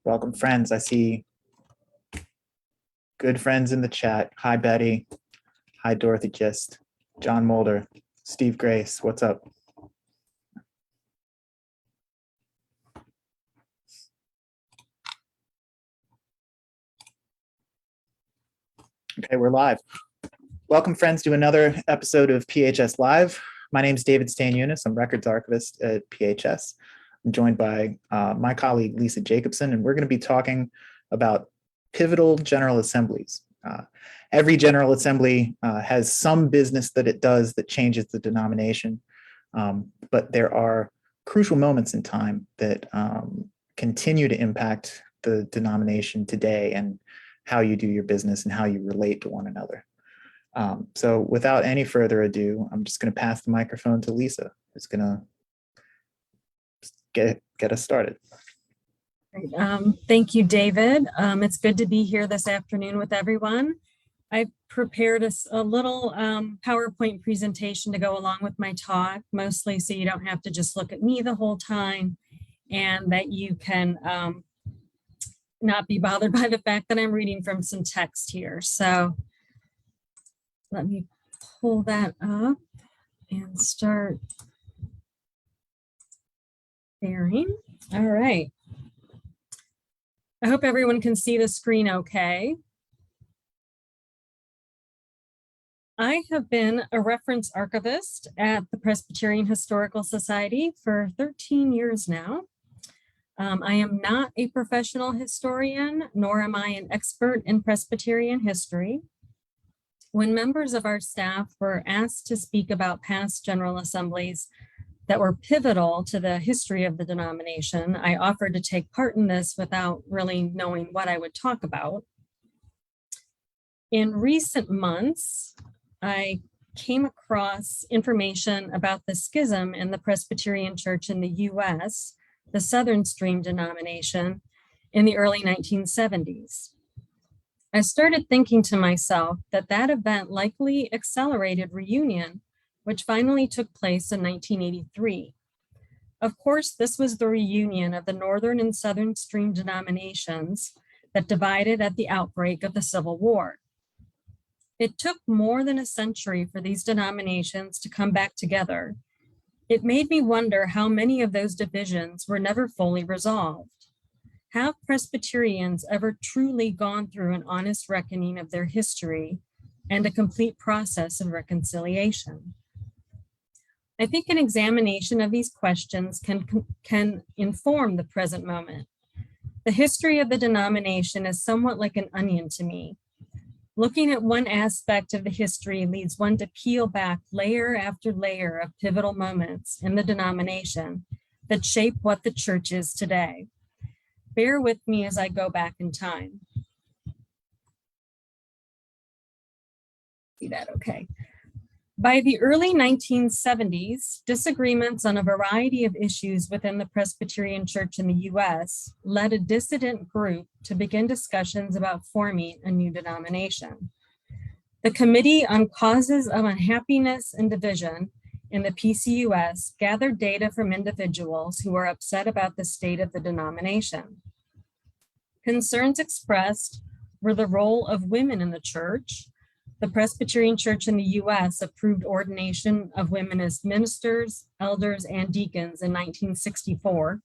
Welcome, friends. I see good friends in the chat. Hi, Betty. Hi, Dorothy Gist. John Mulder. Steve Grace. What's up? Okay, we're live. Welcome, friends, to another episode of PHS Live. My name is David Stanunas. I'm Records Archivist at PHS. I'm joined by my colleague, Lisa Jacobson, and we're going to be talking about pivotal General Assemblies. Every General Assembly has some business that it does that changes the denomination, but there are crucial moments in time that continue to impact the denomination today and how you do your business and how you relate to one another. So without any further ado, I'm just going to pass the microphone to Lisa, who's going to get us started. Thank you, David. It's good to be here this afternoon with everyone. I prepared a little PowerPoint presentation to go along with my talk, mostly so you don't have to just look at me the whole time and that you can not be bothered by the fact that I'm reading from some text here. So let me pull that up and start sharing. All right. I hope everyone can see the screen okay. I have been a reference archivist at the Presbyterian Historical Society for 13 years now. I am not a professional historian, nor am I an expert in Presbyterian history. When members of our staff were asked to speak about past General Assemblies that were pivotal to the history of the denomination, I offered to take part in this without really knowing what I would talk about. In recent months, I came across information about the schism in the Presbyterian Church in the US, the Southern Stream denomination, in the early 1970s. I started thinking to myself that that event likely accelerated reunion, which finally took place in 1983. Of course, this was the reunion of the Northern and Southern Stream denominations that divided at the outbreak of the Civil War. It took more than a century for these denominations to come back together. It made me wonder how many of those divisions were never fully resolved. Have Presbyterians ever truly gone through an honest reckoning of their history and a complete process of reconciliation? I think an examination of these questions can inform the present moment. The history of the denomination is somewhat like an onion to me. Looking at one aspect of the history leads one to peel back layer after layer of pivotal moments in the denomination that shape what the church is today. Bear with me as I go back in time. See that? Okay. By the early 1970s, disagreements on a variety of issues within the Presbyterian Church in the US led a dissident group to begin discussions about forming a new denomination. The Committee on Causes of Unhappiness and Division in the PCUS gathered data from individuals who were upset about the state of the denomination. Concerns expressed were the role of women in the church. The Presbyterian Church in the US approved ordination of women as ministers, elders, and deacons in 1964.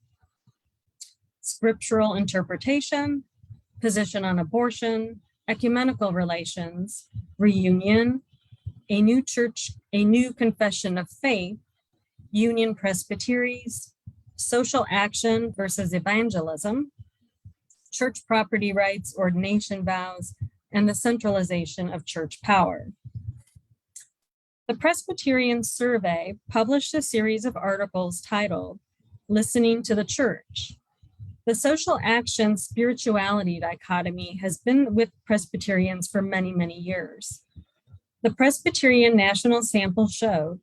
Scriptural interpretation, position on abortion, ecumenical relations, reunion, a new confession of faith, union presbyteries, social action versus evangelism, church property rights, ordination vows, and the centralization of church power. The Presbyterian Survey published a series of articles titled Listening to the Church. The social action spirituality dichotomy has been with Presbyterians for many, many years. The Presbyterian National Sample showed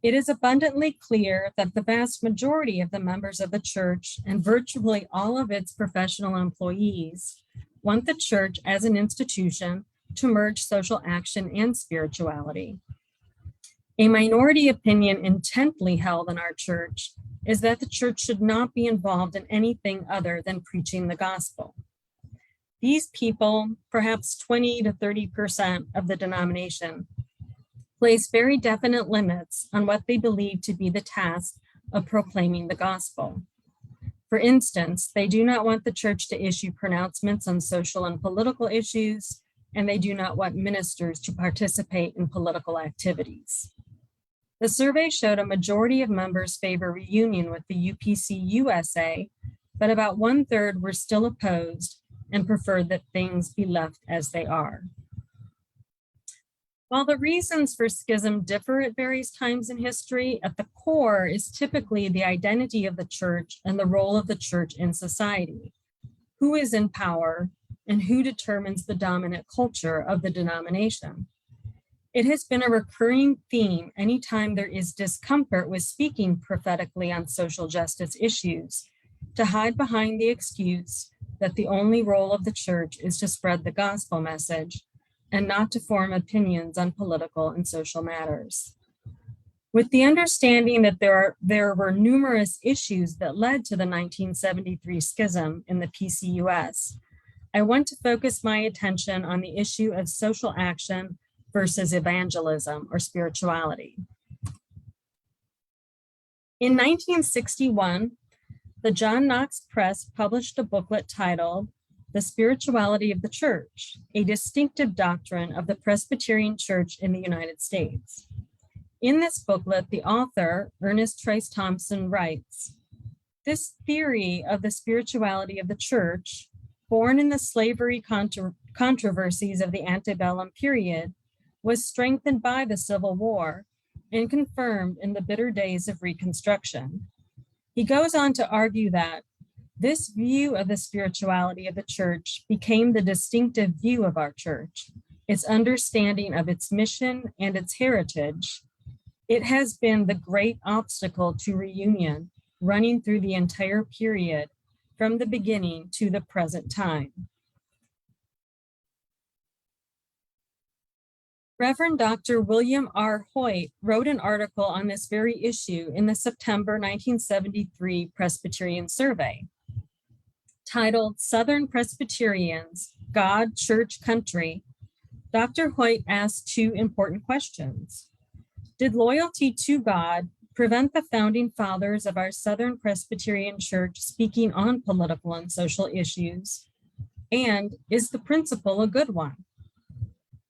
it is abundantly clear that the vast majority of the members of the church and virtually all of its professional employees want the church as an institution to merge social action and spirituality. A minority opinion intently held in our church is that the church should not be involved in anything other than preaching the gospel. These people, perhaps 20 to 30% of the denomination, place very definite limits on what they believe to be the task of proclaiming the gospel. For instance, they do not want the church to issue pronouncements on social and political issues, and they do not want ministers to participate in political activities. The survey showed a majority of members favor reunion with the UPC-USA, but about 1/3 were still opposed and preferred that things be left as they are. While the reasons for schism differ at various times in history, at the core is typically the identity of the church and the role of the church in society. Who is in power and who determines the dominant culture of the denomination? It has been a recurring theme anytime there is discomfort with speaking prophetically on social justice issues, to hide behind the excuse that the only role of the church is to spread the gospel message and not to form opinions on political and social matters. With the understanding that there were numerous issues that led to the 1973 schism in the PCUS, I want to focus my attention on the issue of social action versus evangelism or spirituality. In 1961, the John Knox Press published a booklet titled The Spirituality of the Church, a distinctive doctrine of the Presbyterian Church in the United States. In this booklet, the author, Ernest Trace Thompson, writes, "This theory of the spirituality of the church, born in the slavery controversies of the antebellum period, was strengthened by the Civil War and confirmed in the bitter days of Reconstruction." He goes on to argue that this view of the spirituality of the church became the distinctive view of our church, its understanding of its mission and its heritage. It has been the great obstacle to reunion running through the entire period from the beginning to the present time. Reverend Dr. William R. Hoyt wrote an article on this very issue in the September 1973 Presbyterian Survey. Titled Southern Presbyterians, God, Church, Country, Dr. Hoyt asked two important questions. Did loyalty to God prevent the founding fathers of our Southern Presbyterian Church speaking on political and social issues? And is the principle a good one?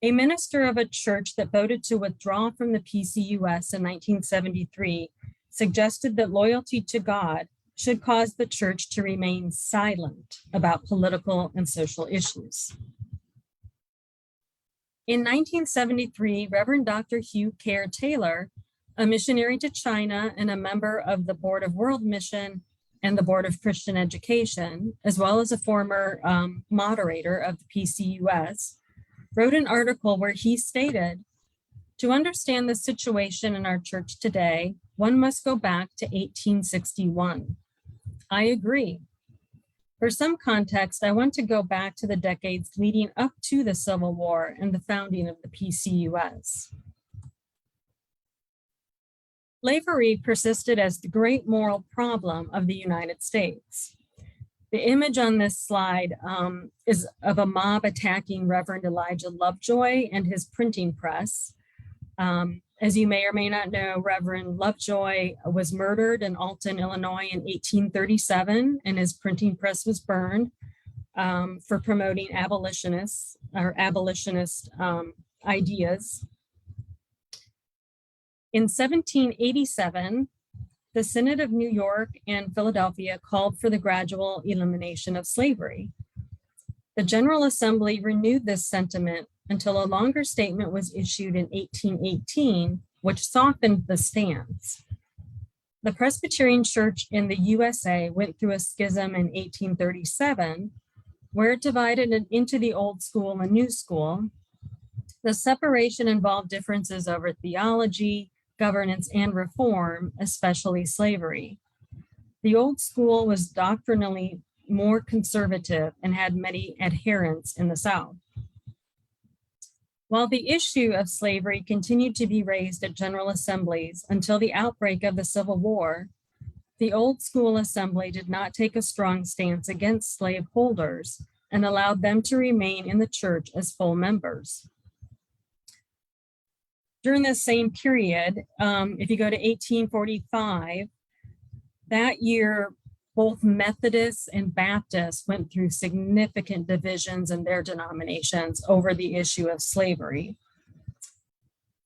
A minister of a church that voted to withdraw from the PCUS in 1973 suggested that loyalty to God should cause the church to remain silent about political and social issues. In 1973, Reverend Dr. Hugh Kerr Taylor, a missionary to China and a member of the Board of World Mission and the Board of Christian Education, as well as a former moderator of the PCUS, wrote an article where he stated, "To understand the situation in our church today, one must go back to 1861. I agree. For some context, I want to go back to the decades leading up to the Civil War and the founding of the PCUS. Slavery persisted as the great moral problem of the United States. The image on this slide is of a mob attacking Reverend Elijah Lovejoy and his printing press. As you may or may not know, Reverend Lovejoy was murdered in Alton, Illinois in 1837, and his printing press was burned for promoting abolitionist ideas. In 1787, the Synod of New York and Philadelphia called for the gradual elimination of slavery. The General Assembly renewed this sentiment until a longer statement was issued in 1818, which softened the stance. The Presbyterian Church in the USA went through a schism in 1837, where it divided into the old school and new school. The separation involved differences over theology, governance, and reform, especially slavery. The old school was doctrinally more conservative and had many adherents in the South. While the issue of slavery continued to be raised at General Assemblies until the outbreak of the Civil War, The Old School Assembly did not take a strong stance against slaveholders and allowed them to remain in the church as full members. During the same period, if you go to 1845, that year, both Methodists and Baptists went through significant divisions in their denominations over the issue of slavery.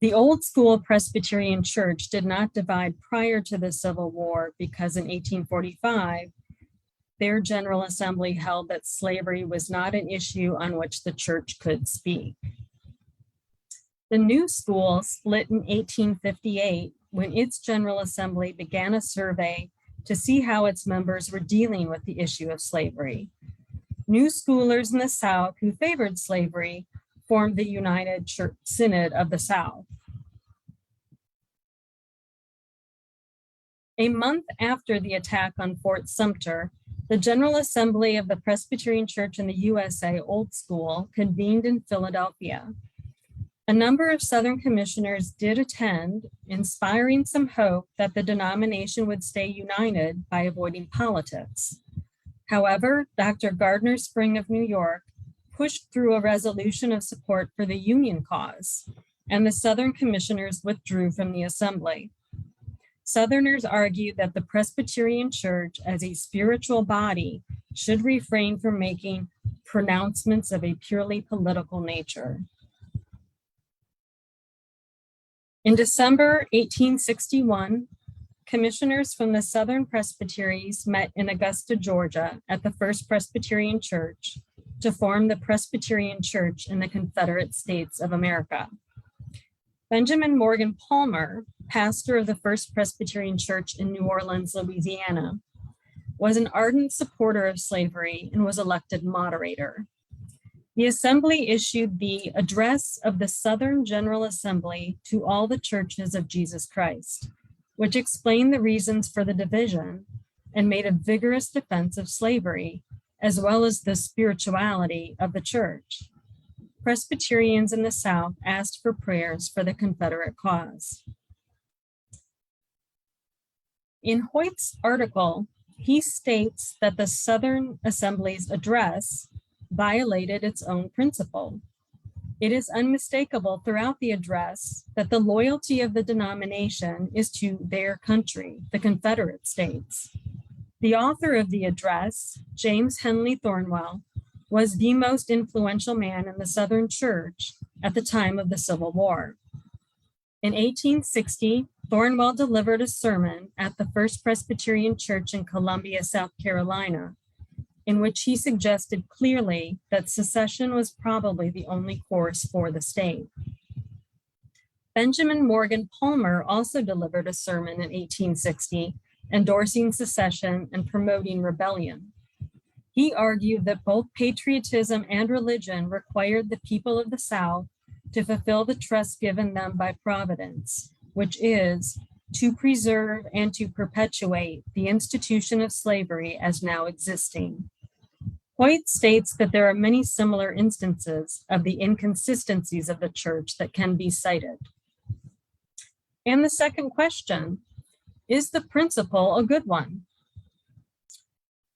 The Old School Presbyterian Church did not divide prior to the Civil War because in 1845, their General Assembly held that slavery was not an issue on which the church could speak. The New School split in 1858 when its General Assembly began a survey to see how its members were dealing with the issue of slavery. New Schoolers in the South who favored slavery formed the United Church Synod of the South. A month after the attack on Fort Sumter, the General Assembly of the Presbyterian Church in the USA, Old School, convened in Philadelphia. A number of Southern commissioners did attend, inspiring some hope that the denomination would stay united by avoiding politics. However, Dr. Gardner Spring of New York pushed through a resolution of support for the Union cause, and the Southern commissioners withdrew from the assembly. Southerners argued that the Presbyterian Church as a spiritual body should refrain from making pronouncements of a purely political nature. In December 1861, commissioners from the Southern Presbyteries met in Augusta, Georgia at the First Presbyterian Church to form the Presbyterian Church in the Confederate States of America. Benjamin Morgan Palmer, pastor of the First Presbyterian Church in New Orleans, Louisiana, was an ardent supporter of slavery and was elected moderator. The assembly issued the Address of the Southern General Assembly to all the churches of Jesus Christ, which explained the reasons for the division and made a vigorous defense of slavery, as well as the spirituality of the church. Presbyterians in the South asked for prayers for the Confederate cause. In Hoyt's article, he states that the Southern Assembly's address violated its own principle. It is unmistakable throughout the address that the loyalty of the denomination is to their country, the Confederate States. The author of the address, James Henley Thornwell, was the most influential man in the Southern Church at the time of the Civil War. In 1860, Thornwell delivered a sermon at the First Presbyterian Church in Columbia, South Carolina, in which he suggested clearly that secession was probably the only course for the state. Benjamin Morgan Palmer also delivered a sermon in 1860, endorsing secession and promoting rebellion. He argued that both patriotism and religion required the people of the South to fulfill the trust given them by Providence, which is to preserve and to perpetuate the institution of slavery as now existing. Hoyt states that there are many similar instances of the inconsistencies of the church that can be cited. And the second question, is the principle a good one?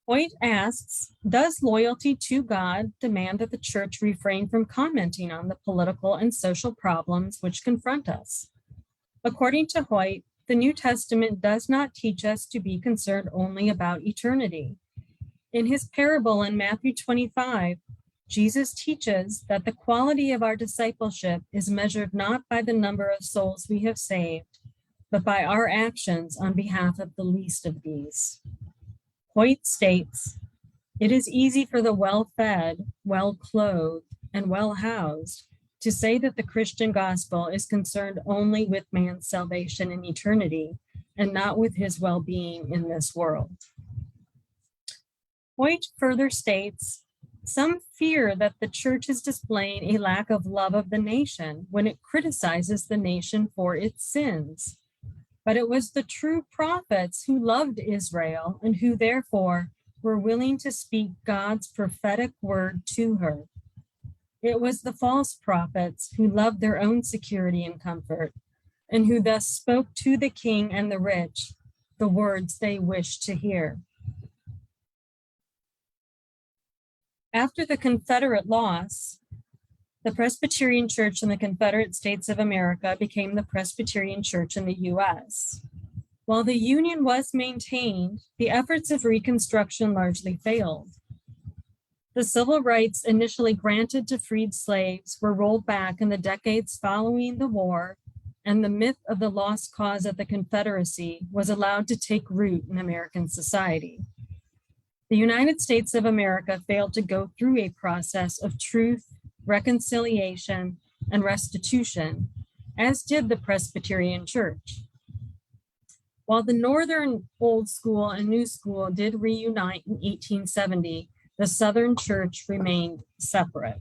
Hoyt asks, does loyalty to God demand that the church refrain from commenting on the political and social problems which confront us? According to Hoyt, the New Testament does not teach us to be concerned only about eternity. In his parable in Matthew 25, Jesus teaches that the quality of our discipleship is measured not by the number of souls we have saved, but by our actions on behalf of the least of these. Hoyt states, it is easy for the well-fed, well-clothed, and well-housed to say that the Christian gospel is concerned only with man's salvation in eternity and not with his well-being in this world. Hoyt further states, some fear that the church is displaying a lack of love of the nation when it criticizes the nation for its sins. But it was the true prophets who loved Israel and who therefore were willing to speak God's prophetic word to her. It was the false prophets who loved their own security and comfort, and who thus spoke to the king and the rich, the words they wish to hear. After the Confederate loss, the Presbyterian Church in the Confederate States of America became the Presbyterian Church in the U.S. While the Union was maintained, the efforts of Reconstruction largely failed. The civil rights initially granted to freed slaves were rolled back in the decades following the war, and the myth of the lost cause of the Confederacy was allowed to take root in American society. The United States of America failed to go through a process of truth, reconciliation, and restitution, as did the Presbyterian Church. While the Northern Old School and New School did reunite in 1870, the Southern Church remained separate.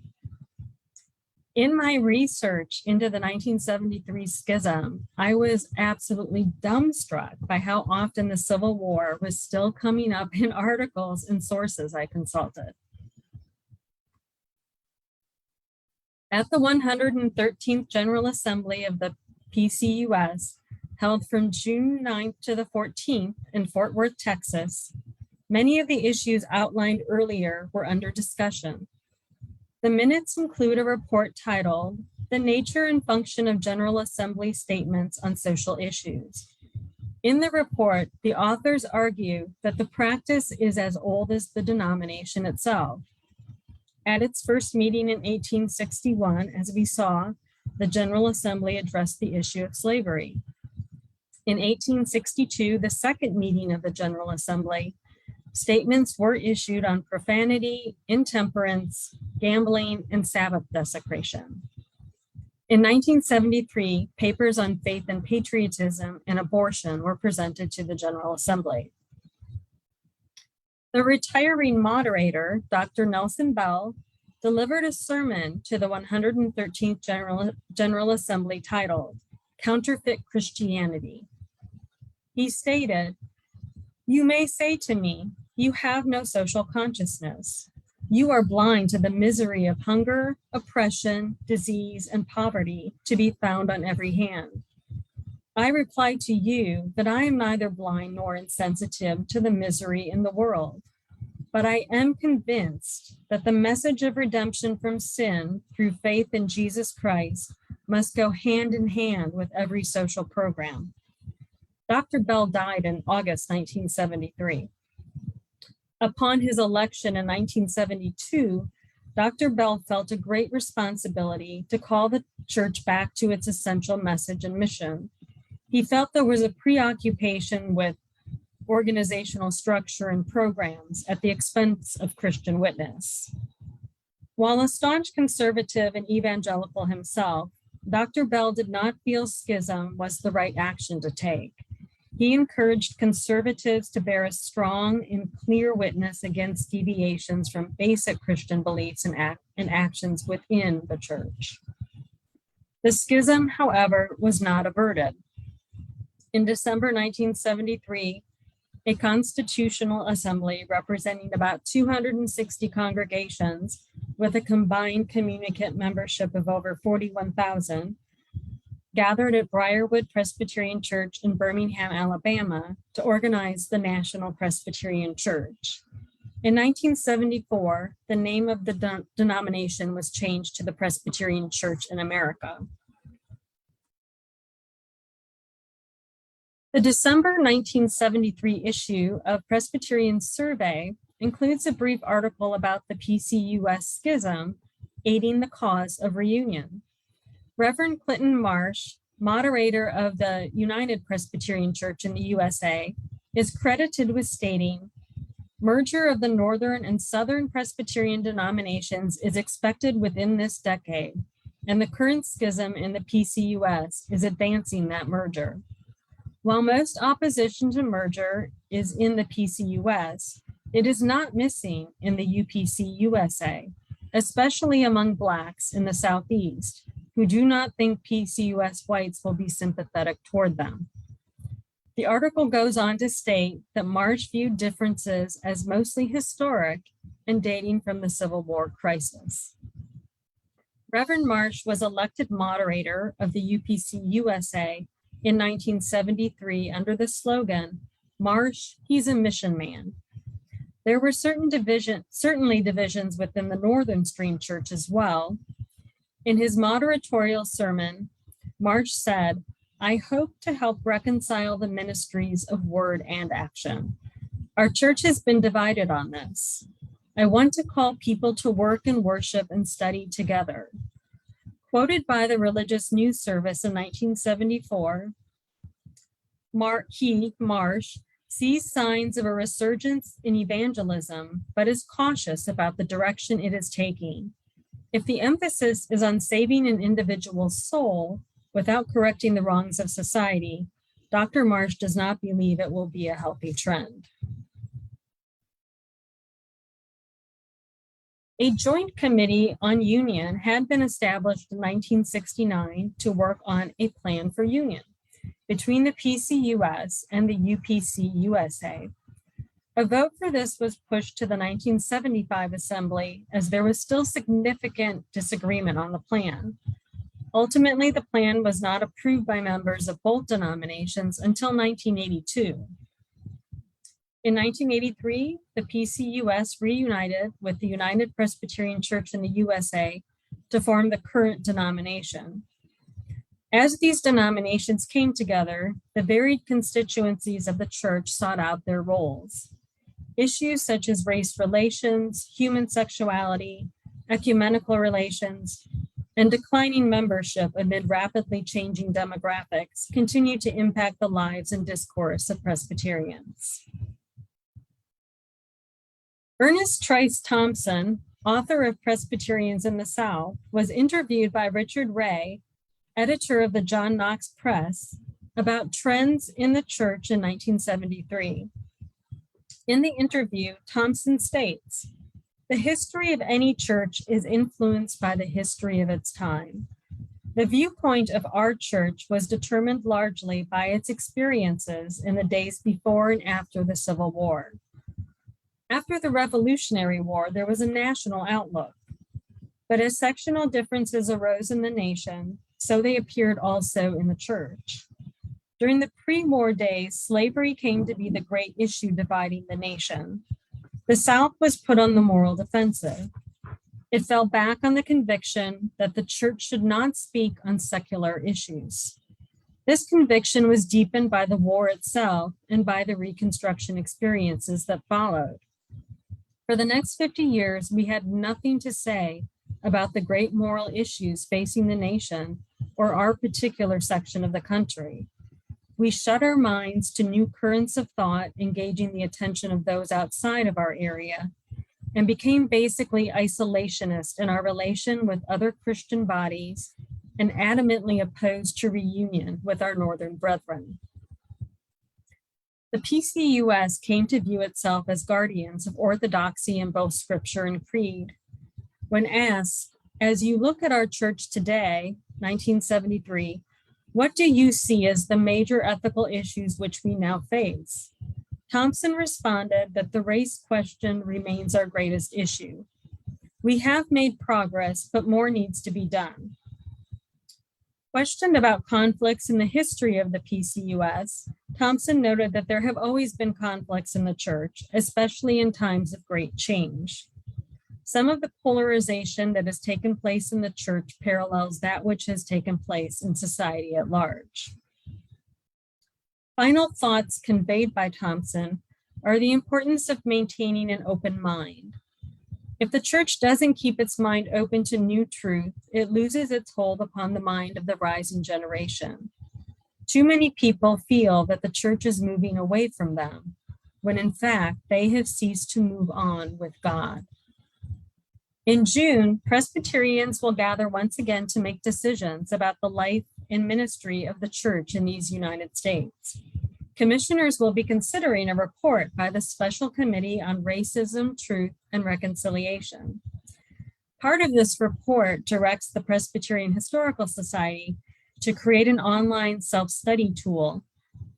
In my research into the 1973 schism, I was absolutely dumbstruck by how often the Civil War was still coming up in articles and sources I consulted. At the 113th General Assembly of the PCUS, held from June 9th to the 14th in Fort Worth, Texas, many of the issues outlined earlier were under discussion. The minutes include a report titled, "The Nature and Function of General Assembly Statements on Social Issues." In the report, the authors argue that the practice is as old as the denomination itself. At its first meeting in 1861, as we saw, the General Assembly addressed the issue of slavery. In 1862, the second meeting of the General Assembly, statements were issued on profanity, intemperance, gambling, and Sabbath desecration. In 1973, papers on faith and patriotism and abortion were presented to the General Assembly. The retiring moderator, Dr. Nelson Bell, delivered a sermon to the 113th General Assembly titled, "Counterfeit Christianity." He stated, "You may say to me, you have no social consciousness. You are blind to the misery of hunger, oppression, disease, and poverty to be found on every hand. I reply to you that I am neither blind nor insensitive to the misery in the world, but I am convinced that the message of redemption from sin through faith in Jesus Christ must go hand in hand with every social program." Dr. Bell died in August 1973. Upon his election in 1972, Dr. Bell felt a great responsibility to call the church back to its essential message and mission. He felt there was a preoccupation with organizational structure and programs at the expense of Christian witness. While a staunch conservative and evangelical himself, Dr. Bell did not feel schism was the right action to take. He encouraged conservatives to bear a strong and clear witness against deviations from basic Christian beliefs and actions within the church. The schism, however, was not averted. In December 1973, a constitutional assembly representing about 260 congregations with a combined communicant membership of over 41,000 gathered at Briarwood Presbyterian Church in Birmingham, Alabama, to organize the National Presbyterian Church. In 1974, the name of the denomination was changed to the Presbyterian Church in America. The December 1973 issue of Presbyterian Survey includes a brief article about the PCUS schism aiding the cause of reunion. Reverend Clinton Marsh, moderator of the United Presbyterian Church in the USA, is credited with stating, "Merger of the Northern and Southern Presbyterian denominations is expected within this decade, and the current schism in the PCUS is advancing that merger. While most opposition to merger is in the PCUS, it is not missing in the UPC-USA, especially among Blacks in the Southeast, who do not think PCUS whites will be sympathetic toward them." The article goes on to state that Marsh viewed differences as mostly historic and dating from the Civil War crisis. Reverend Marsh was elected moderator of the UPC-USA in 1973 under the slogan, Marsh, he's a mission man. There were certainly divisions within the Northern Stream Church as well. In his moderatorial sermon, Marsh said, "I hope to help reconcile the ministries of word and action. Our church has been divided on this. I want to call people to work and worship and study together." Quoted by the Religious News Service in 1974, Marsh, sees signs of a resurgence in evangelism, but is cautious about the direction it is taking. If the emphasis is on saving an individual's soul without correcting the wrongs of society, Dr. Marsh does not believe it will be a healthy trend. A joint committee on union had been established in 1969 to work on a plan for union between the PCUS and the UPC-USA. A vote for this was pushed to the 1975 Assembly as there was still significant disagreement on the plan. Ultimately, the plan was not approved by members of both denominations until 1982. In 1983, the PCUS reunited with the United Presbyterian Church in the USA to form the current denomination. As these denominations came together, the varied constituencies of the church sought out their roles. Issues such as race relations, human sexuality, ecumenical relations, and declining membership amid rapidly changing demographics continue to impact the lives and discourse of Presbyterians. Ernest Trice Thompson, author of Presbyterians in the South, was interviewed by Richard Ray, editor of the John Knox Press, about trends in the church in 1973. In the interview, Thompson states, "The history of any church is influenced by the history of its time. The viewpoint of our church was determined largely by its experiences in the days before and after the Civil War. After the Revolutionary War, there was a national outlook. But as sectional differences arose in the nation, so they appeared also in the church. During the pre-war days, slavery came to be the great issue dividing the nation. The South was put on the moral defensive. It fell back on the conviction that the church should not speak on secular issues. This conviction was deepened by the war itself and by the Reconstruction experiences that followed. For the next 50 years, we had nothing to say about the great moral issues facing the nation or our particular section of the country. We shut our minds to new currents of thought engaging the attention of those outside of our area and became basically isolationist in our relation with other Christian bodies and adamantly opposed to reunion with our northern brethren." The PCUS came to view itself as guardians of orthodoxy in both scripture and creed. When asked, "As you look at our church today, 1973, what do you see as the major ethical issues which we now face?" Thompson responded that the race question remains our greatest issue. "We have made progress, but more needs to be done." Questioned about conflicts in the history of the PCUS, Thompson noted that there have always been conflicts in the church, especially in times of great change. Some of the polarization that has taken place in the church parallels that which has taken place in society at large. Final thoughts conveyed by Thompson are the importance of maintaining an open mind. If the church doesn't keep its mind open to new truth, it loses its hold upon the mind of the rising generation. Too many people feel that the church is moving away from them, when in fact they have ceased to move on with God. In June, Presbyterians will gather once again to make decisions about the life and ministry of the church in these United States. Commissioners will be considering a report by the Special Committee on Racism, Truth, and Reconciliation. Part of this report directs the Presbyterian Historical Society to create an online self-study tool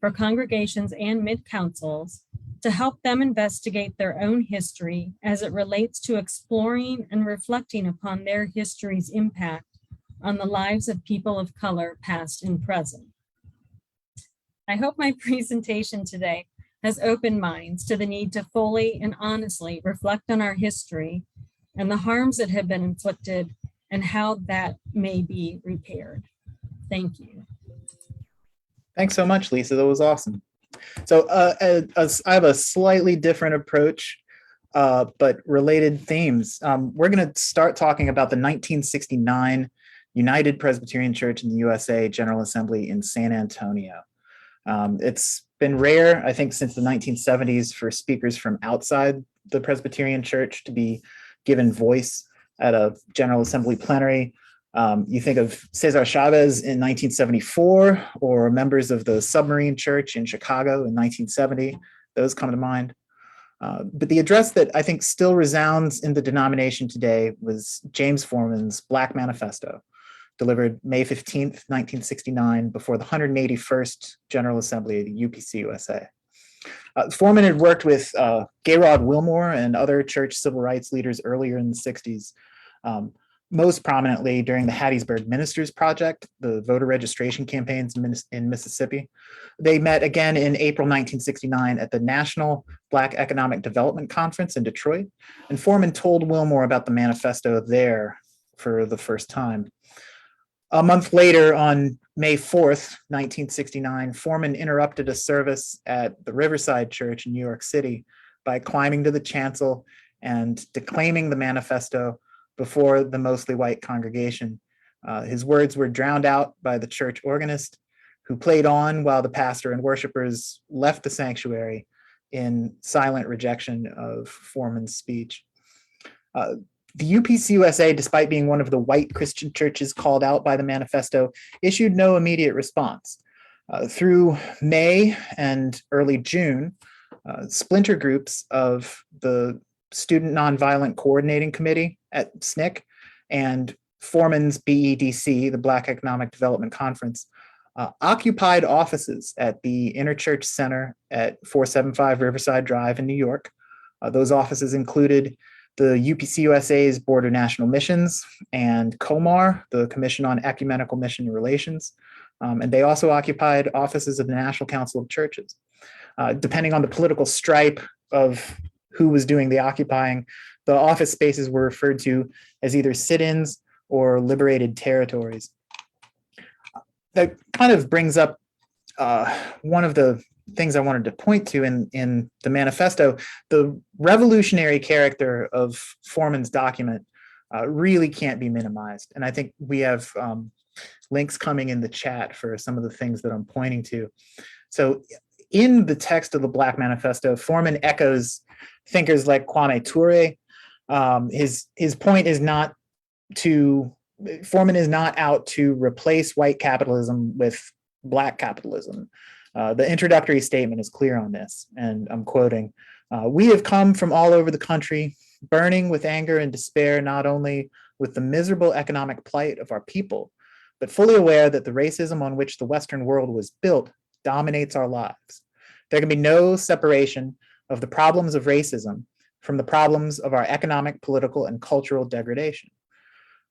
for congregations and mid-councils to help them investigate their own history as it relates to exploring and reflecting upon their history's impact on the lives of people of color, past and present. I hope my presentation today has opened minds to the need to fully and honestly reflect on our history and the harms that have been inflicted and how that may be repaired. Thank you. Thanks so much, Lisa. That was awesome. So I have a slightly different approach, but related themes. We're going to start talking about the 1969 United Presbyterian Church in the USA General Assembly in San Antonio. It's been rare, I think, since the 1970s for speakers from outside the Presbyterian Church to be given voice at a General Assembly plenary. You think of Cesar Chavez in 1974, or members of the Submarine Church in Chicago in 1970. Those come to mind. But the address that I think still resounds in the denomination today was James Foreman's Black Manifesto, delivered May 15th, 1969, before the 181st General Assembly of the UPCUSA. Foreman had worked with Gayrod Wilmore and other church civil rights leaders earlier in the 60s, most prominently during the Hattiesburg Ministers Project, the voter registration campaigns in Mississippi. They met again in April 1969 at the National Black Economic Development Conference in Detroit, and Foreman told Wilmore about the manifesto there for the first time. A month later, on May 4th, 1969, Foreman interrupted a service at the Riverside Church in New York City by climbing to the chancel and declaiming the manifesto before the mostly white congregation. His words were drowned out by the church organist, who played on while the pastor and worshipers left the sanctuary in silent rejection of Foreman's speech. The UPCUSA, despite being one of the white Christian churches called out by the manifesto, issued no immediate response. Through May and early June, splinter groups of the Student Nonviolent Coordinating Committee at SNCC and Foreman's BEDC, the Black Economic Development Conference, occupied offices at the Interchurch Center at 475 Riverside Drive in New York. Those offices included the UPCUSA's Board of National Missions and COMAR, the Commission on Ecumenical Mission Relations. And they also occupied offices of the National Council of Churches. Depending on the political stripe of who was doing the occupying, the office spaces were referred to as either sit-ins or liberated territories. That kind of brings up one of the things I wanted to point to in the manifesto. The revolutionary character of Foreman's document really can't be minimized. And I think we have links coming in the chat for some of the things that I'm pointing to. So in the text of the Black Manifesto, Foreman echoes thinkers like Kwame Ture. His point is not to, Foreman is not out to replace white capitalism with Black capitalism. The introductory statement is clear on this, and I'm quoting, "We have come from all over the country, burning with anger and despair, not only with the miserable economic plight of our people, but fully aware that the racism on which the Western world was built dominates our lives. There can be no separation of the problems of racism from the problems of our economic, political, and cultural degradation.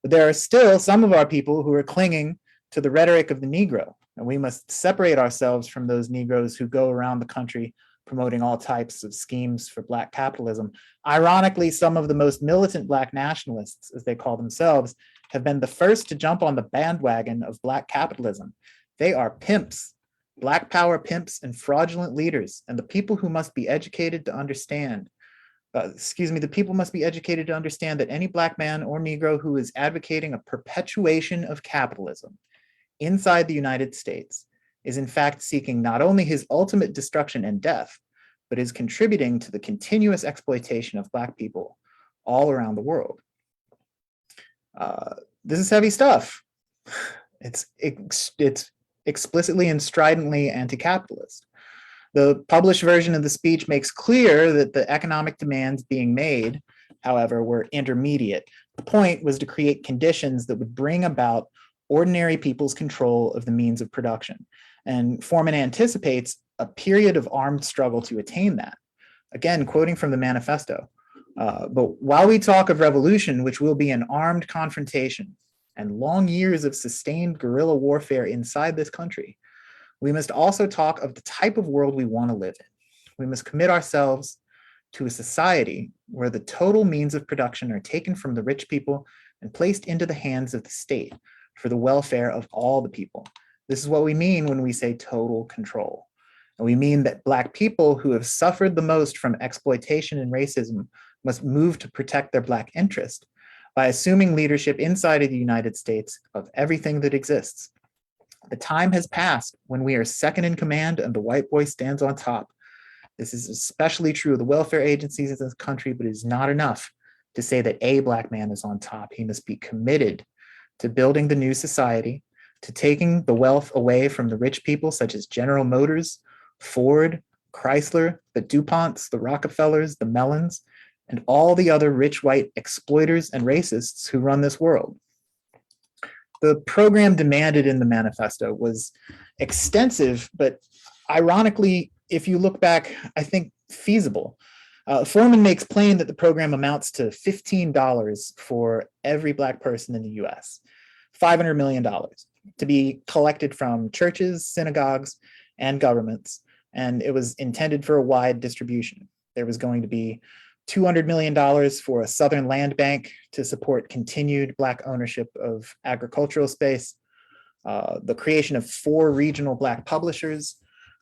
But there are still some of our people who are clinging to the rhetoric of the Negro, and we must separate ourselves from those Negroes who go around the country promoting all types of schemes for Black capitalism. Ironically, some of the most militant Black nationalists, as they call themselves, have been the first to jump on the bandwagon of Black capitalism. They are pimps, Black power pimps and fraudulent leaders, and the people who must be educated to understand, the people must be educated to understand that any Black man or Negro who is advocating a perpetuation of capitalism inside the United States is in fact seeking not only his ultimate destruction and death, but is contributing to the continuous exploitation of Black people all around the world." This is heavy stuff. It's explicitly and stridently anti-capitalist. The published version of the speech makes clear that the economic demands being made, however, were intermediate. The point was to create conditions that would bring about ordinary people's control of the means of production. And Foreman anticipates a period of armed struggle to attain that. Again, quoting from the manifesto, "But while we talk of revolution, which will be an armed confrontation and long years of sustained guerrilla warfare inside this country, we must also talk of the type of world we want to live in, we must commit ourselves to a society where the total means of production are taken from the rich people and placed into the hands of the state for the welfare of all the people. This is what we mean when we say total control. And we mean that Black people who have suffered the most from exploitation and racism must move to protect their Black interest by assuming leadership inside of the United States of everything that exists. The time has passed when we are second in command and the white boy stands on top. This is especially true of the welfare agencies in this country, but it is not enough to say that a Black man is on top. He must be committed to building the new society, to taking the wealth away from the rich people such as General Motors, Ford, Chrysler, the DuPonts, the Rockefellers, the Mellons, and all the other rich white exploiters and racists who run this world. The program demanded in the manifesto was extensive, but ironically, if you look back, I think feasible. Foreman makes plain that the program amounts to $15 for every Black person in the US, $500 million to be collected from churches, synagogues, and governments, and it was intended for a wide distribution. There was going to be $200 million for a Southern land bank to support continued Black ownership of agricultural space, the creation of 4 regional Black publishers,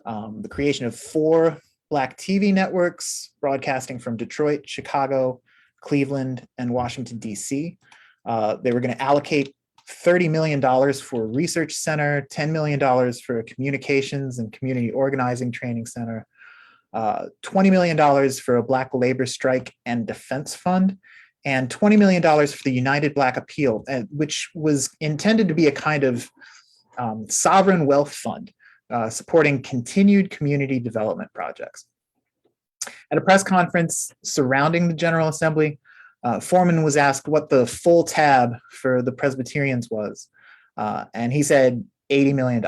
the creation of 4 Black TV networks broadcasting from Detroit, Chicago, Cleveland, and Washington, D.C. They were going to allocate $30 million for a research center, $10 million for a communications and community organizing training center, $20 million for a Black labor strike and defense fund, and $20 million for the United Black Appeal, which was intended to be a kind of sovereign wealth fund supporting continued community development projects. At a press conference surrounding the General Assembly, Foreman was asked what the full tab for the Presbyterians was, and he said $80 million.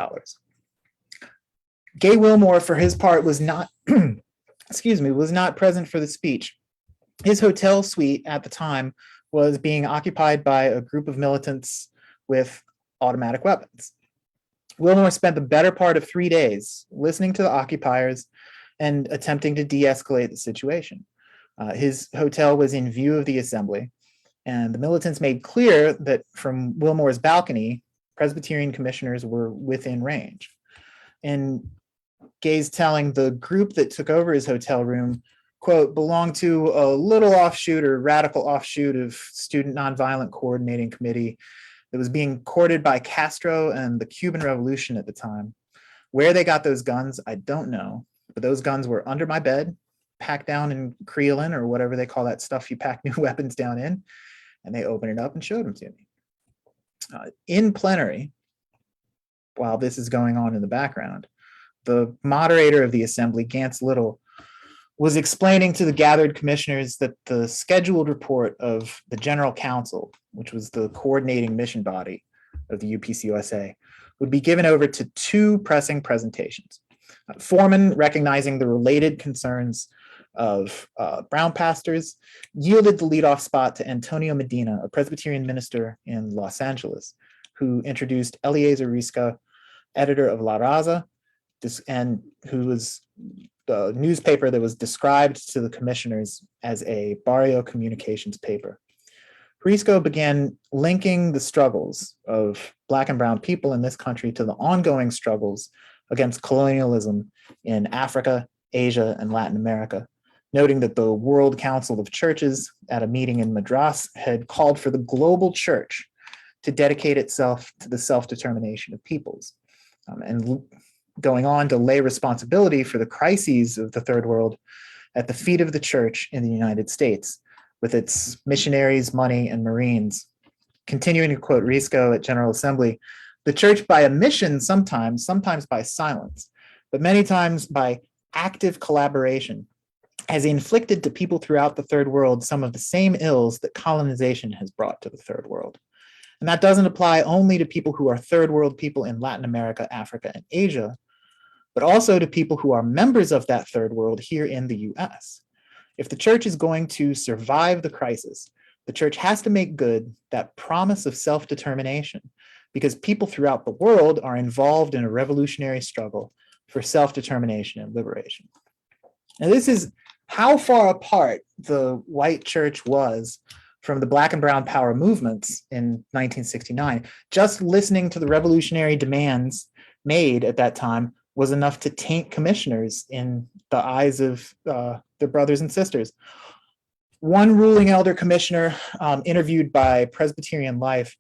Gay Wilmore, for his part, was not, was not present for the speech. His hotel suite at the time was being occupied by a group of militants with automatic weapons. Wilmore spent the better part of 3 days listening to the occupiers and attempting to de-escalate the situation. His hotel was in view of the assembly, and the militants made clear that from Wilmore's balcony, Presbyterian commissioners were within range. And Gay's telling the group that took over his hotel room, quote, belonged to a little offshoot or radical offshoot of Student Nonviolent Coordinating Committee that was being courted by Castro and the Cuban Revolution at the time. Where they got those guns, I don't know, but those guns were under my bed, packed down in creolin or whatever they call that stuff you pack new weapons down in, and they opened it up and showed them to me. In plenary, while this is going on in the background, the moderator of the assembly, Gantz Little, was explaining to the gathered commissioners that the scheduled report of the General Council, which was the coordinating mission body of the UPCUSA, would be given over to 2 pressing presentations. Foreman, recognizing the related concerns of brown pastors, yielded the leadoff spot to Antonio Medina, a Presbyterian minister in Los Angeles, who introduced Eliezer Risco, editor of La Raza, and who was the newspaper that was described to the commissioners as a barrio communications paper. Risco began linking the struggles of Black and brown people in this country to the ongoing struggles against colonialism in Africa, Asia, and Latin America, noting that the World Council of Churches at a meeting in Madras had called for the global church to dedicate itself to the self-determination of peoples, and going on to lay responsibility for the crises of the Third World at the feet of the church in the United States, with its missionaries, money, and Marines. Continuing to quote Risco at General Assembly, the church by omission sometimes by silence, but many times by active collaboration, has inflicted to people throughout the Third World some of the same ills that colonization has brought to the Third World. And that doesn't apply only to people who are Third World people in Latin America, Africa, and Asia, but also to people who are members of that Third World here in the US. If the church is going to survive the crisis, the church has to make good that promise of self-determination, because people throughout the world are involved in a revolutionary struggle for self-determination and liberation. And this is how far apart the white church was from the Black and Brown power movements in 1969. Just listening to the revolutionary demands made at that time was enough to taint commissioners in the eyes of their brothers and sisters. One ruling elder commissioner interviewed by Presbyterian Life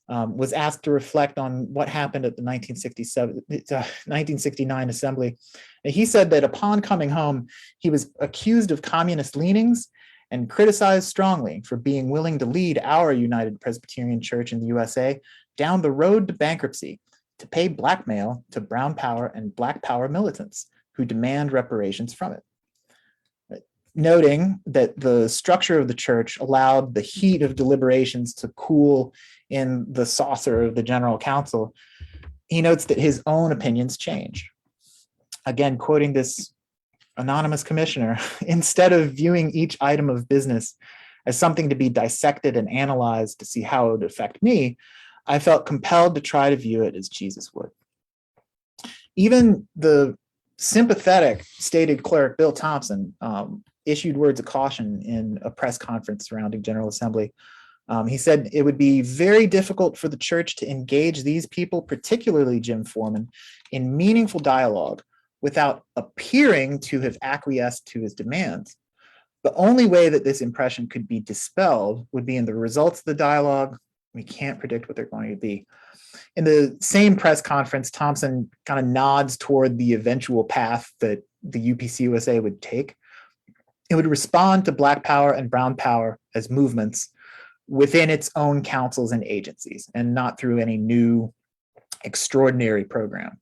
was asked to reflect on what happened at the 1969 assembly. And he said that upon coming home, he was accused of communist leanings and criticized strongly for being willing to lead our United Presbyterian Church in the USA down the road to bankruptcy to pay blackmail to Brown Power and Black Power militants who demand reparations from it. Noting that the structure of the church allowed the heat of deliberations to cool in the saucer of the General Council, he notes that his own opinions changed. Again, quoting this anonymous commissioner, instead of viewing each item of business as something to be dissected and analyzed to see how it would affect me, I felt compelled to try to view it as Jesus would. Even the sympathetic stated cleric Bill Thompson issued words of caution in a press conference surrounding General Assembly. He said it would be very difficult for the church to engage these people, particularly Jim Foreman, in meaningful dialogue without appearing to have acquiesced to his demands. The only way that this impression could be dispelled would be in the results of the dialogue. We can't predict what they're going to be. In the same press conference, Thompson kind of nods toward the eventual path that the UPCUSA would take. It would respond to Black Power and Brown Power as movements within its own councils and agencies, and not through any new extraordinary program.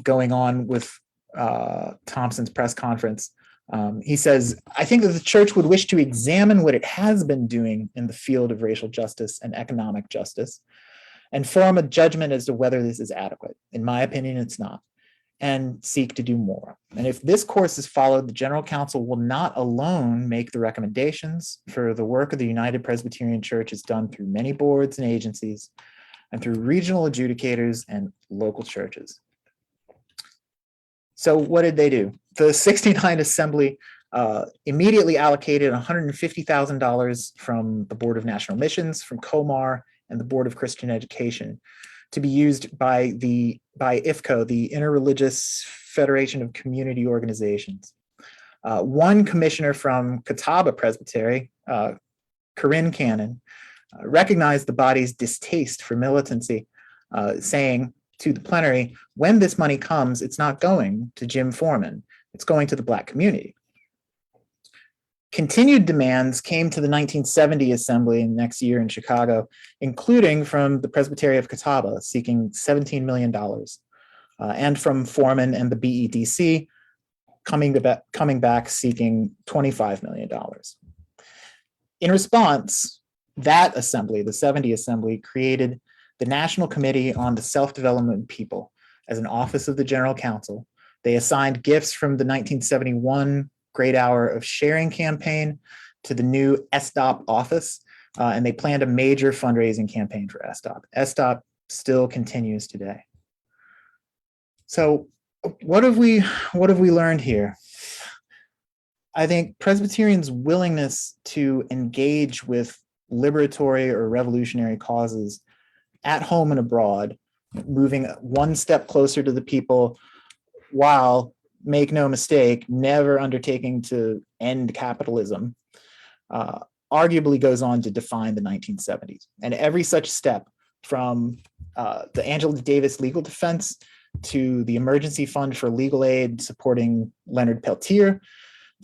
Going on with Thompson's press conference, he says, I think that the church would wish to examine what it has been doing in the field of racial justice and economic justice and form a judgment as to whether this is adequate. In my opinion, it's not, and seek to do more. And if this course is followed, the General Council will not alone make the recommendations, for the work of the United Presbyterian Church is done through many boards and agencies and through regional adjudicators and local churches. So what did they do? The 69 Assembly immediately allocated $150,000 from the Board of National Missions, from COMAR, and the Board of Christian Education to be used by IFCO, the Interreligious Federation of Community Organizations. One commissioner from Catawba Presbytery, Corinne Cannon, recognized the body's distaste for militancy, saying to the plenary, when this money comes, it's not going to Jim Foreman, it's going to the Black community. Continued demands came to the 1970 Assembly in the next year in Chicago, including from the Presbytery of Catawba, seeking $17 million, and from Foreman and the BEDC, coming back seeking $25 million. In response, that assembly, the 70 Assembly, created the National Committee on the Self-Development of People as an office of the General Council. They assigned gifts from the 1971 Great Hour of Sharing campaign to the new SDOP office, and they planned a major fundraising campaign for SDOP. SDOP still continues today. So what have we learned here? I think Presbyterians' willingness to engage with liberatory or revolutionary causes at home and abroad, moving one step closer to the people, while, make no mistake, never undertaking to end capitalism, arguably goes on to define the 1970s. And every such step, from the Angela Davis legal defense to the Emergency Fund for Legal Aid supporting Leonard Peltier,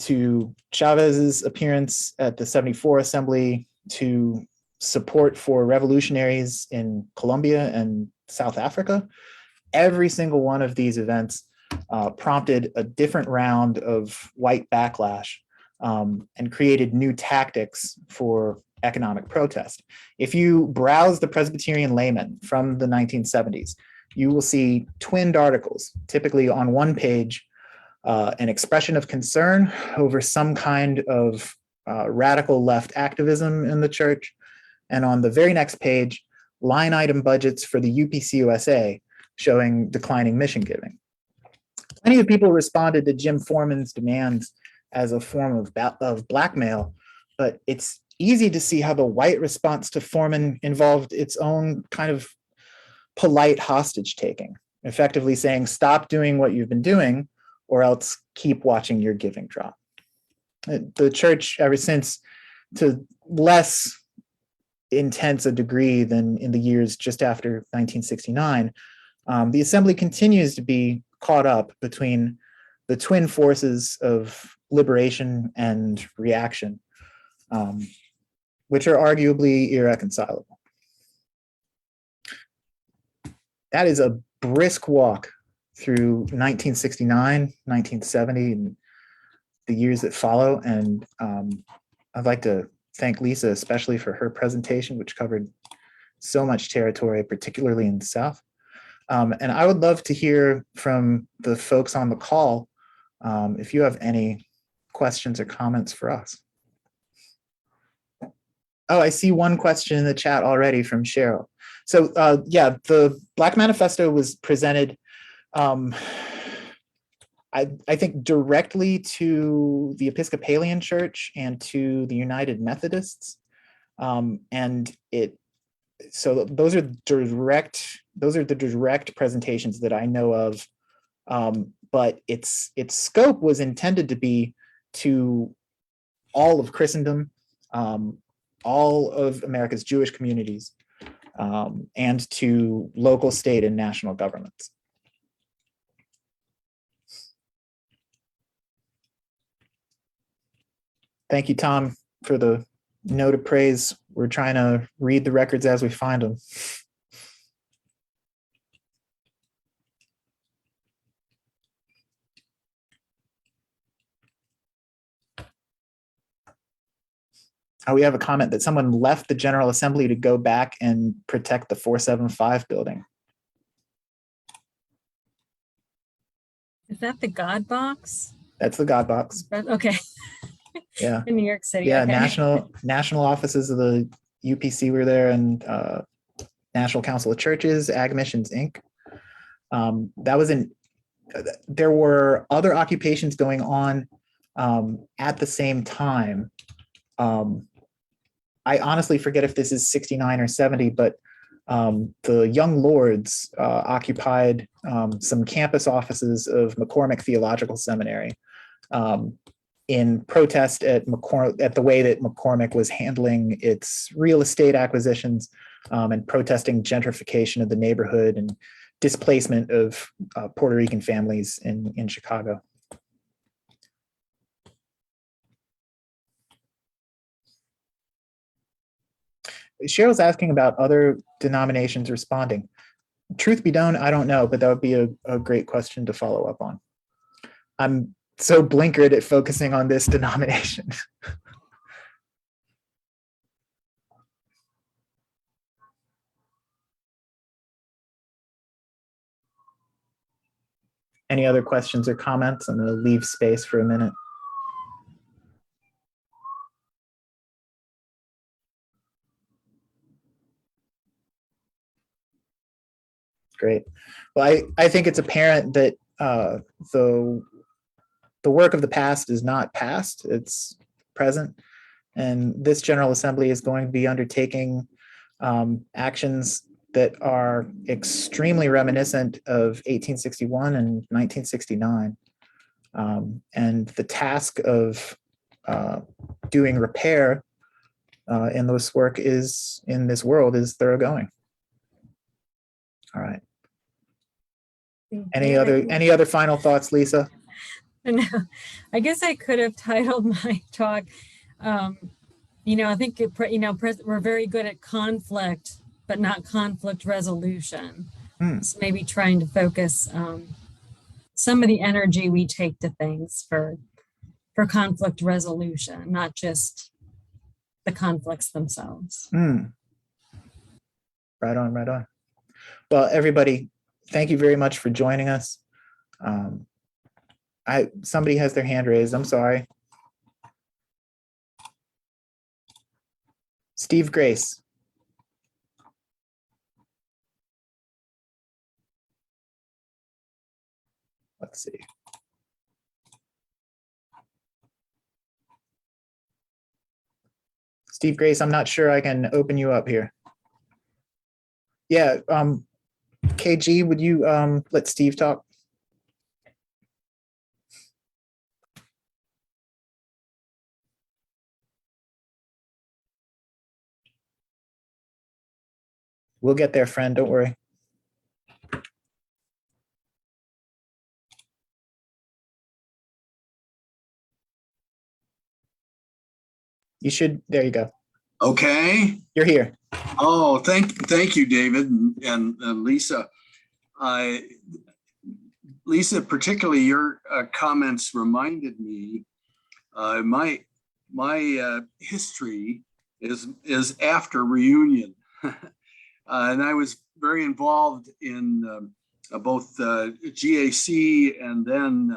to Chavez's appearance at the 74 Assembly, to support for revolutionaries in Colombia and South Africa, every single one of these events prompted a different round of white backlash and created new tactics for economic protest. If you browse the Presbyterian layman from the 1970s, you will see twinned articles, typically on one page, an expression of concern over some kind of radical left activism in the church, and on the very next page, line item budgets for the UPCUSA showing declining mission giving. Plenty of people responded to Jim Foreman's demands as a form of blackmail, but it's easy to see how the white response to Foreman involved its own kind of polite hostage taking, effectively saying, stop doing what you've been doing, or else keep watching your giving drop. The church, ever since, to less intense a degree than in the years just after 1969, the assembly continues to be caught up between the twin forces of liberation and reaction, which are arguably irreconcilable. That is a brisk walk through 1969, 1970, and the years that follow. And I'd like to thank Lisa especially for her presentation, which covered so much territory, particularly in the South. And I would love to hear from the folks on the call if you have any questions or comments for us. Oh, I see one question in the chat already from Cheryl. So yeah, the Black Manifesto was presented, I think, directly to the Episcopalian Church and to the United Methodists. And so those are the direct presentations that I know of. But its scope was intended to be to all of Christendom, all of America's Jewish communities, and to local, state, and national governments. Thank you, Tom, for the note of praise. We're trying to read the records as we find them. We have a comment that someone left the General Assembly to go back and protect the 475 building. Is that the God Box? That's the God Box. Okay. Yeah. In New York City. Yeah, okay. national offices of the UPC were there, and National Council of Churches, Ag Missions, Inc. There were other occupations going on at the same time. I honestly forget if this is 69 or 70, but the Young Lords occupied some campus offices of McCormick Theological Seminary in protest at the way that McCormick was handling its real estate acquisitions, and protesting gentrification of the neighborhood and displacement of Puerto Rican families in Chicago. Cheryl's asking about other denominations responding. Truth be known, I don't know, but that would be a great question to follow up on. I'm so blinkered at focusing on this denomination. Any other questions or comments? I'm going to leave space for a minute. Great. Well, I think it's apparent that the work of the past is not past, it's present. And this General Assembly is going to be undertaking actions that are extremely reminiscent of 1861 and 1969. And the task of doing repair in this work is thoroughgoing. All right. Any other final thoughts, Lisa? No, I guess I could have titled my talk, I think, we're very good at conflict, but not conflict resolution. So maybe trying to focus some of the energy we take to things for conflict resolution, not just the conflicts themselves. Right on, right on. Well, everybody, thank you very much for joining us. Somebody has their hand raised. I'm sorry. Steve Grace. let's see. Steve Grace, I'm not sure I can open you up here. Yeah, KG, would you let Steve talk? We'll get there, friend, don't worry. You should, there you go. Okay. You're here. Oh, thank you, David and Lisa. Lisa, particularly your comments reminded me. My history is after reunion, and I was very involved in both GAC and then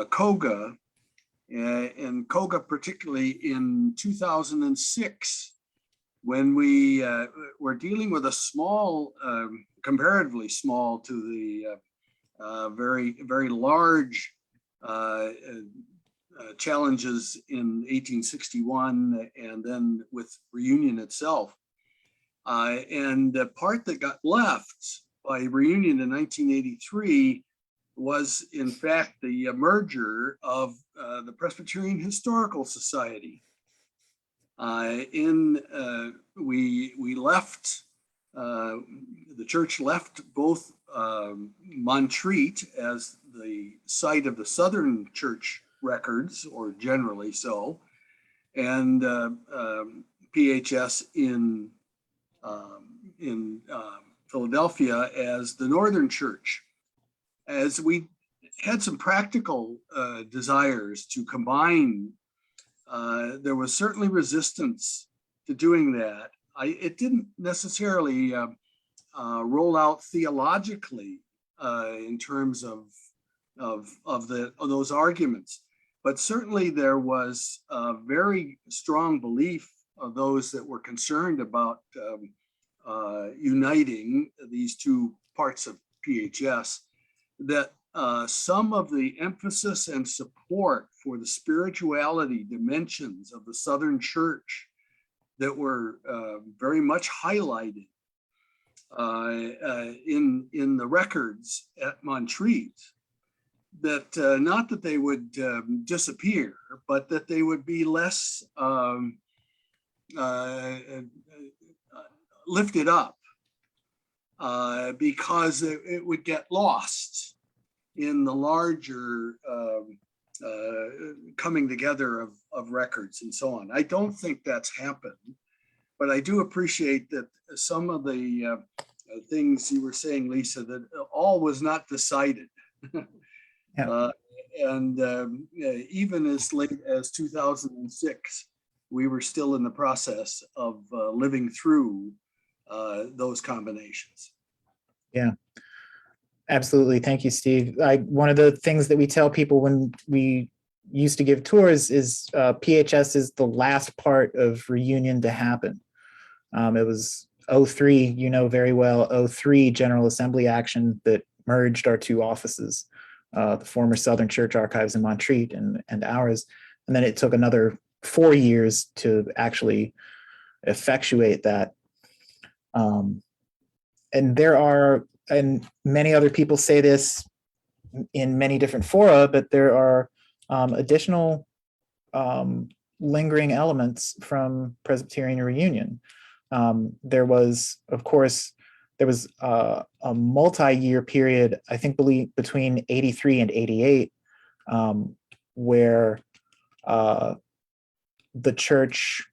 COGA. And COGA, particularly in 2006, when we were dealing with a small, comparatively small to the very large challenges in 1861 and then with reunion itself. And the part that got left by reunion in 1983 was in fact the merger of the Presbyterian Historical Society. We left, the church left both Montreat as the site of the Southern Church records, or generally so, and PHS in Philadelphia as the Northern Church. As we had some practical desires to combine, there was certainly resistance to doing that. It didn't necessarily roll out theologically in terms of those arguments, but certainly there was a very strong belief of those that were concerned about uniting these two parts of PHS, that some of the emphasis and support for the spirituality dimensions of the Southern Church that were very much highlighted in the records at Montreat, that not that they would disappear, but that they would be less lifted up because it would get lost in the larger coming together of records and so on. I don't think that's happened, but I do appreciate that some of the things you were saying, Lisa, that all was not decided. Yeah. Even as late as 2006, we were still in the process of living through those combinations. Yeah, absolutely. Thank you, Steve. One of the things that we tell people when we used to give tours is PHS is the last part of reunion to happen. It was 03, you know very well, 03 General Assembly action that merged our two offices, the former Southern Church Archives in Montreat and ours. And then it took another 4 years to actually effectuate that. And there are, and many other people say this in many different fora, but there are additional lingering elements from Presbyterian reunion. There was, of course, there was a multi-year period, I think between 83 and 88, where the church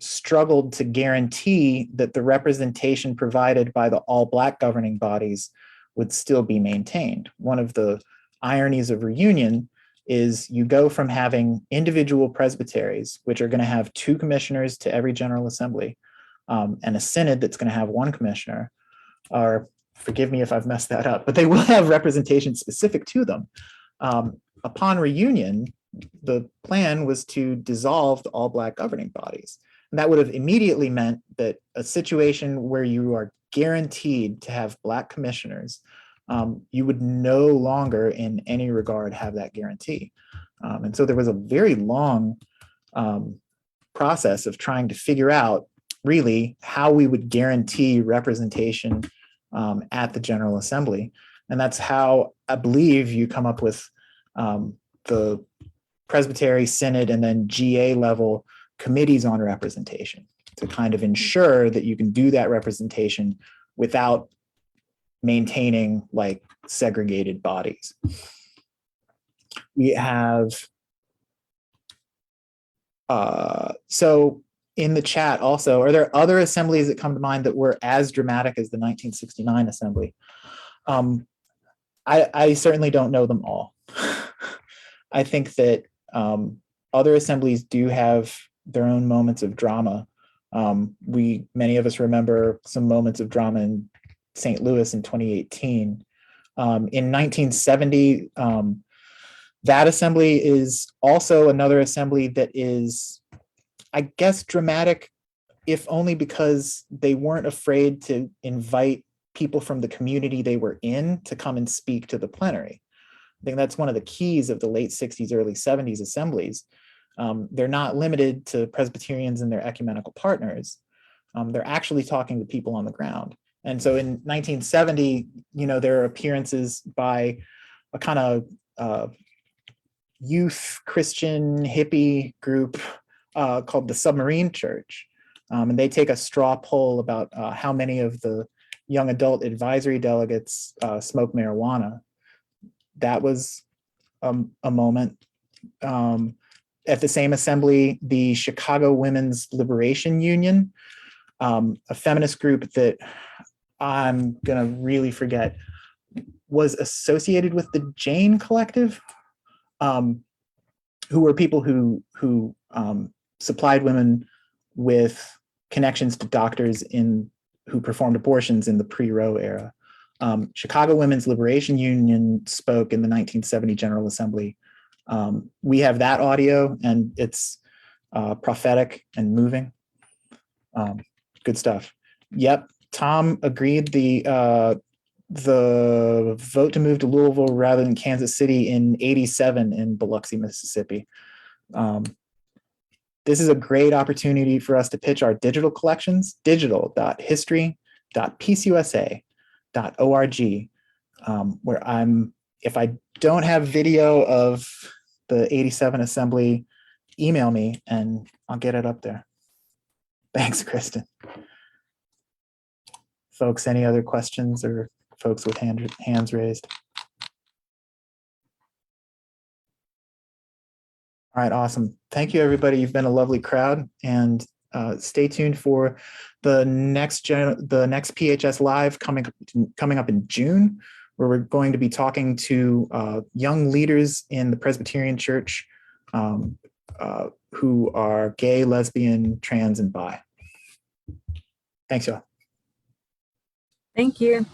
struggled to guarantee that the representation provided by the all-Black governing bodies would still be maintained. One of the ironies of reunion is you go from having individual presbyteries, which are going to have 2 commissioners to every General Assembly, and a synod that's going to have 1 commissioner, or forgive me if I've messed that up, but they will have representation specific to them. Upon reunion, the plan was to dissolve the all-Black governing bodies. And that would have immediately meant that a situation where you are guaranteed to have Black commissioners you would no longer in any regard have that guarantee. And so there was a very long process of trying to figure out really how we would guarantee representation at the General Assembly. And that's how I believe you come up with the Presbytery, Synod, and then GA level committees on representation to kind of ensure that you can do that representation without maintaining like segregated bodies. We have, so in the chat also, are there other assemblies that come to mind that were as dramatic as the 1969 assembly? I certainly don't know them all. I think that other assemblies do have their own moments of drama. Many of us remember some moments of drama in St. Louis in 2018. In 1970, that assembly is also another assembly that is, I guess, dramatic, if only because they weren't afraid to invite people from the community they were in to come and speak to the plenary. I think that's one of the keys of the late 60s, early 70s assemblies. They're not limited to Presbyterians and their ecumenical partners. They're actually talking to people on the ground. And so in 1970, there are appearances by a kind of youth Christian hippie group called the Submarine Church. And they take a straw poll about how many of the young adult advisory delegates smoke marijuana. That was a moment. At the same assembly, the Chicago Women's Liberation Union, a feminist group that I'm gonna really forget, was associated with the Jane Collective, who were people who supplied women with connections to doctors who performed abortions in the pre-Roe era. Chicago Women's Liberation Union spoke in the 1970 General Assembly. We have that audio, and it's prophetic and moving. Good stuff. Yep, Tom agreed. The vote to move to Louisville rather than Kansas City in '87 in Biloxi, Mississippi. This is a great opportunity for us to pitch our digital collections, digital.history.pcusa.org, where if I don't have video of the 87 assembly, email me and I'll get it up there. Thanks, Kristen. Folks, any other questions or folks with hands raised? All right, awesome. Thank you, everybody. You've been a lovely crowd, and stay tuned for the next PHS Live coming up in June, where we're going to be talking to young leaders in the Presbyterian Church who are gay, lesbian, trans, and bi. Thanks, y'all. Thank you.